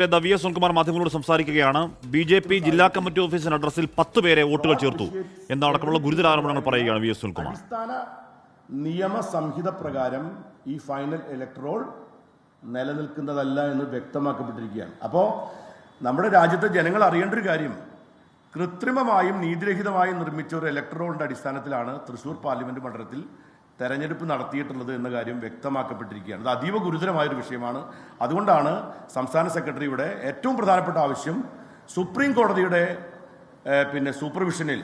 V S Sunilkumar മാധ്യമങ്ങളോട് സംസാരിക്കുകയാണ്. BJP. ജില്ലാ കമ്മിറ്റി ഓഫീസിന് അഡ്രസ്സിൽ 10 പേരെ വോട്ടുകൾ ചേർത്തു എന്നടക്കമുള്ള ഗുരുതര ആരോപണങ്ങൾ പറയുകയാണ് വി എസ് സുനിൽകുമാർ. അടിസ്ഥാന നിയമ സംഹിത പ്രകാരം ഈ ഫൈനൽ ഇലക്ട്രോൾ നിലനിൽക്കുന്നതല്ല എന്ന് വ്യക്തമാക്കപ്പെട്ടിരിക്കുകയാണ്. അപ്പോൾ നമ്മുടെ രാജ്യത്തെ ജനങ്ങൾ അറിയേണ്ട ഒരു കാര്യം, കൃത്രിമമായും നീതിരഹിതമായും നിർമ്മിച്ച ഒരു ഇലക്ട്രോളിന്റെ അടിസ്ഥാനത്തിലാണ് തൃശൂർ പാർലമെന്റ് മണ്ഡലത്തിൽ തെരഞ്ഞെടുപ്പ് നടത്തിയിട്ടുള്ളത് എന്ന കാര്യം വ്യക്തമാക്കപ്പെട്ടിരിക്കുകയാണ്. അത് അതീവ ഗുരുതരമായൊരു വിഷയമാണ്. അതുകൊണ്ടാണ് സംസ്ഥാന സെക്രട്ടറിയുടെ ഏറ്റവും പ്രധാനപ്പെട്ട ആവശ്യം സുപ്രീം കോടതിയുടെ സൂപ്പർവിഷനിൽ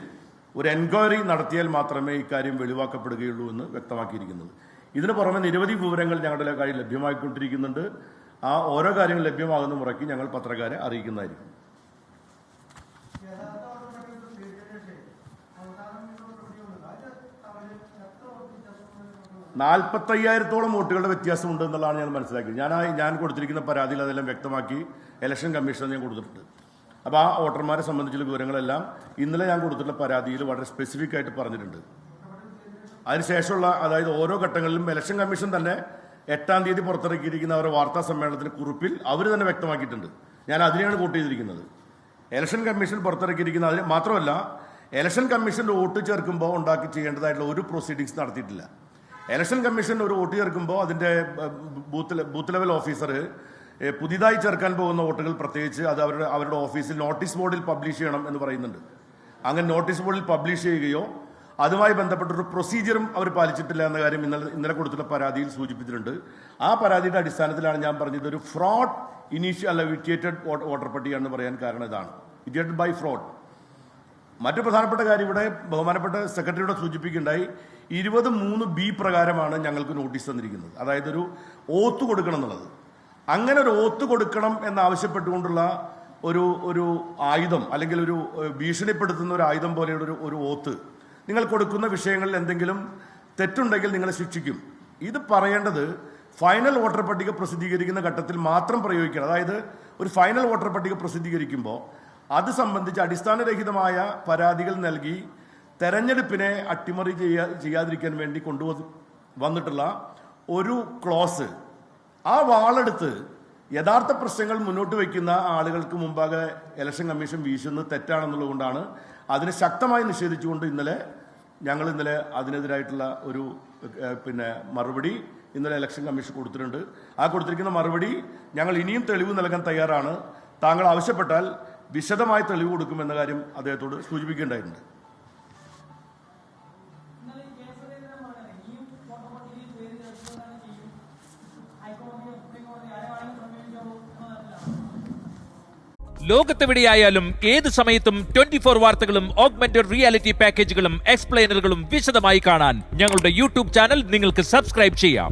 ഒരു എൻക്വയറി നടത്തിയാൽ മാത്രമേ ഇക്കാര്യം വെളിവാക്കപ്പെടുകയുള്ളൂ എന്ന് വ്യക്തമാക്കിയിരിക്കുന്നത്. ഇതിനു പുറമെ നിരവധി വിവരങ്ങൾ ഞങ്ങളുടെ കാര്യം ലഭ്യമായിക്കൊണ്ടിരിക്കുന്നുണ്ട്. ആ ഓരോ കാര്യങ്ങൾ ലഭ്യമാകുന്ന മുറയ്ക്ക് ഞങ്ങൾ പത്രക്കാരെ അറിയിക്കുന്നതായിരിക്കും. 45,000-ഓളം വോട്ടുകളുടെ വ്യത്യാസമുണ്ട് എന്നുള്ളതാണ് ഞാൻ മനസ്സിലാക്കിയത്. ഞാൻ കൊടുത്തിരിക്കുന്ന പരാതിയിൽ അതെല്ലാം വ്യക്തമാക്കി ഇലക്ഷൻ കമ്മീഷന് ഞാൻ കൊടുത്തിട്ടുണ്ട്. അപ്പോൾ ആ വോട്ടർമാരെ സംബന്ധിച്ചുള്ള വിവരങ്ങളെല്ലാം ഇന്നലെ ഞാൻ കൊടുത്തിട്ടുള്ള പരാതിയിൽ വളരെ സ്പെസിഫിക് ആയിട്ട് പറഞ്ഞിട്ടുണ്ട്. അതിനുശേഷമുള്ള അതായത് ഓരോ ഘട്ടങ്ങളിലും ഇലക്ഷൻ കമ്മീഷൻ തന്നെ 8-ാം തീയതി പുറത്തിറക്കിയിരിക്കുന്ന അവരുടെ വാർത്താ സമ്മേളനത്തിന് കുറിപ്പിൽ അവർ തന്നെ വ്യക്തമാക്കിയിട്ടുണ്ട്. ഞാൻ അതിനെയാണ് വോട്ട് ചെയ്തിരിക്കുന്നത്. ഇലക്ഷൻ കമ്മീഷൻ പുറത്തിറക്കിയിരിക്കുന്ന അതിന് മാത്രമല്ല, ഇലക്ഷൻ കമ്മീഷൻ്റെ വോട്ട് ചേർക്കുമ്പോൾ ചെയ്യേണ്ടതായിട്ടുള്ള ഒരു പ്രൊസീഡിങ്സ് നടത്തിയിട്ടില്ല. ഇലക്ഷൻ കമ്മീഷൻ ഒരു വോട്ട് ചേർക്കുമ്പോൾ അതിൻ്റെ ബൂത്ത് ലെവൽ ഓഫീസർ പുതിയതായി ചേർക്കാൻ പോകുന്ന വോട്ടുകൾ പ്രത്യേകിച്ച് അത് അവരുടെ ഓഫീസിൽ നോട്ടീസ് ബോർഡിൽ പബ്ലിഷ് ചെയ്യണം എന്ന് പറയുന്നുണ്ട്. അങ്ങനെ നോട്ടീസ് ബോർഡിൽ പബ്ലിഷ് ചെയ്യുകയോ അതുമായി ബന്ധപ്പെട്ടൊരു പ്രൊസീജിയറും അവർ പാലിച്ചിട്ടില്ല എന്ന കാര്യം ഇന്നലെ കൊടുത്തിട്ടുള്ള പരാതിയിൽ സൂചിപ്പിച്ചിട്ടുണ്ട്. ആ പരാതിയുടെ അടിസ്ഥാനത്തിലാണ് ഞാൻ പറഞ്ഞത് ഒരു ഫ്രോഡ് വിറ്റിയേറ്റഡ് വോട്ടർ പട്ടികയാണെന്ന് പറയാൻ കാരണം ഇതാണ്, വിറ്റിയേറ്റഡ് ബൈ ഫ്രോഡ്. മറ്റു പ്രധാനപ്പെട്ട കാര്യം ഇവിടെ ബഹുമാനപ്പെട്ട സെക്രട്ടറിയോട് സൂചിപ്പിക്കുകയുണ്ടായി, 23(b) പ്രകാരമാണ് ഞങ്ങൾക്ക് നോട്ടീസ് തന്നിരിക്കുന്നത്. അതായത് ഒരു ഓത്ത് കൊടുക്കണം എന്നുള്ളത്. അങ്ങനെ ഒരു ഓത്ത് കൊടുക്കണം എന്നാവശ്യപ്പെട്ടുകൊണ്ടുള്ള ഒരു ആയുധം അല്ലെങ്കിൽ ഒരു ഭീഷണിപ്പെടുത്തുന്ന ഒരു ആയുധം പോലെയുള്ള ഒരു ഓത്ത് നിങ്ങൾ കൊടുക്കുന്ന വിഷയങ്ങളിൽ എന്തെങ്കിലും തെറ്റുണ്ടെങ്കിൽ നിങ്ങളെ ശിക്ഷിക്കും. ഇത് പറയേണ്ടത് ഫൈനൽ വോട്ടർ പട്ടിക പ്രസിദ്ധീകരിക്കുന്ന ഘട്ടത്തിൽ മാത്രം പ്രയോഗിക്കണം. അതായത് ഒരു ഫൈനൽ വോട്ടർ പട്ടിക പ്രസിദ്ധീകരിക്കുമ്പോൾ അത് സംബന്ധിച്ച് അടിസ്ഥാനരഹിതമായ പരാതികൾ നൽകി തെരഞ്ഞെടുപ്പിനെ അട്ടിമറി ചെയ്യാതിരിക്കാൻ വേണ്ടി വന്നിട്ടുള്ള ഒരു ക്ലോസ്, ആ വാളെടുത്ത് യഥാർത്ഥ പ്രശ്നങ്ങൾ മുന്നോട്ട് വയ്ക്കുന്ന ആളുകൾക്ക് മുമ്പാകെ ഇലക്ഷൻ കമ്മീഷൻ വീശുന്നത് തെറ്റാണെന്നുള്ളതുകൊണ്ടാണ് അതിനെ ശക്തമായി നിഷേധിച്ചുകൊണ്ട് ഞങ്ങൾ ഇന്നലെ അതിനെതിരായിട്ടുള്ള ഒരു മറുപടി ഇന്നലെ ഇലക്ഷൻ കമ്മീഷൻ കൊടുത്തിട്ടുണ്ട്. ആ കൊടുത്തിരിക്കുന്ന മറുപടി ഞങ്ങൾ ഇനിയും തെളിവ് നൽകാൻ തയ്യാറാണ്. താങ്കൾ ആവശ്യപ്പെട്ടാൽ വിശദമായി തെളിവ് കൊടുക്കുമെന്ന കാര്യം അദ്ദേഹത്തോട് സൂചിപ്പിക്കേണ്ടതായിട്ടുണ്ട്. ലോകത്തെവിടെയായാലും ഏത് സമയത്തും 24 വാർത്തകളും ഓഗ്മെന്റഡ് റിയാലിറ്റി പാക്കേജുകളും എക്സ്പ്ലെയിനറുകളും വിശദമായി കാണാൻ ഞങ്ങളുടെ യൂട്യൂബ് ചാനൽ നിങ്ങൾക്ക് സബ്സ്ക്രൈബ് ചെയ്യാം.